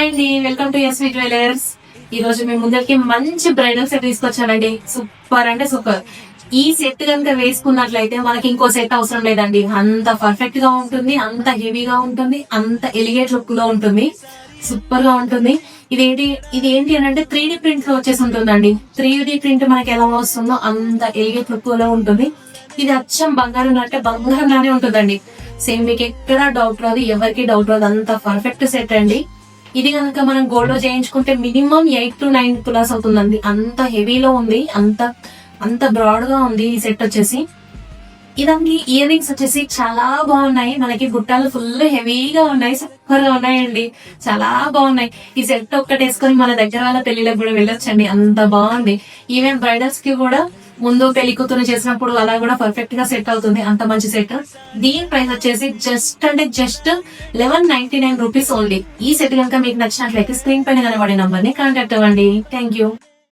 Hi అండి, welcome to SV jewellers. ఈ రోజు మేము ముందరికి మంచి బ్రైడల్ సెట్ తీసుకొచ్చానండి. సూపర్ అంటే సూపర్. ఈ సెట్ కనుక వేసుకున్నట్లయితే మనకి ఇంకో సెట్ అవసరం లేదండి. అంత పర్ఫెక్ట్ గా ఉంటుంది, అంత హెవీగా ఉంటుంది, అంత ఎలిగేట్ లుక్ లో ఉంటుంది, సూపర్ గా ఉంటుంది. ఇది ఏంటి అని అంటే 3D ప్రింట్ లో వచ్చేసి ఉంటుందండి. 3D ప్రింట్ మనకి ఎలా వస్తుందో అంత ఎలిగేట్ లుక్ లో ఉంటుంది. ఇది అచ్చం బంగారం అంటే బంగారం లానే ఉంటుందండి. సేమ్ మీకు ఎక్కడ డౌట్ రాదు, ఎవరికి డౌట్ రాదు, అంత పర్ఫెక్ట్ సెట్ అండి. ఇది కనుక మనం గోల్డ్ లో చేయించుకుంటే మినిమం 8 to 9 తులాస్ అవుతుందండి. అంత హెవీలో ఉంది, అంత అంత బ్రాడ్ గా ఉంది ఈ సెట్ వచ్చేసి. ఇదండి ఇయర్ రింగ్స్ వచ్చేసి చాలా బాగున్నాయి. మనకి బుట్టాలు ఫుల్ హెవీగా ఉన్నాయి, సూపర్ గా ఉన్నాయండి, చాలా బాగున్నాయి. ఈ సెట్ ఒక్కటి వేసుకొని మన దగ్గర వాళ్ళ పెళ్లిలకు కూడా వెళ్ళొచ్చండి, అంత బాగుంది. ఈవెన్ బ్రైడల్స్ కి కూడా ముందు పెళ్లి కూతురు చేసినప్పుడు అలా కూడా పర్ఫెక్ట్ గా సెట్ అవుతుంది, అంత మంచి సెట్. దీని ప్రైస్ వచ్చేసి జస్ట్ 1199 రూపీస్ ఓన్లీ. ఈ సెట్ కనుక మీకు నచ్చినట్లయితే స్క్రీన్ పైన కనబడే నంబర్ ని కాంటాక్ట్ అవ్వండి. Thank you.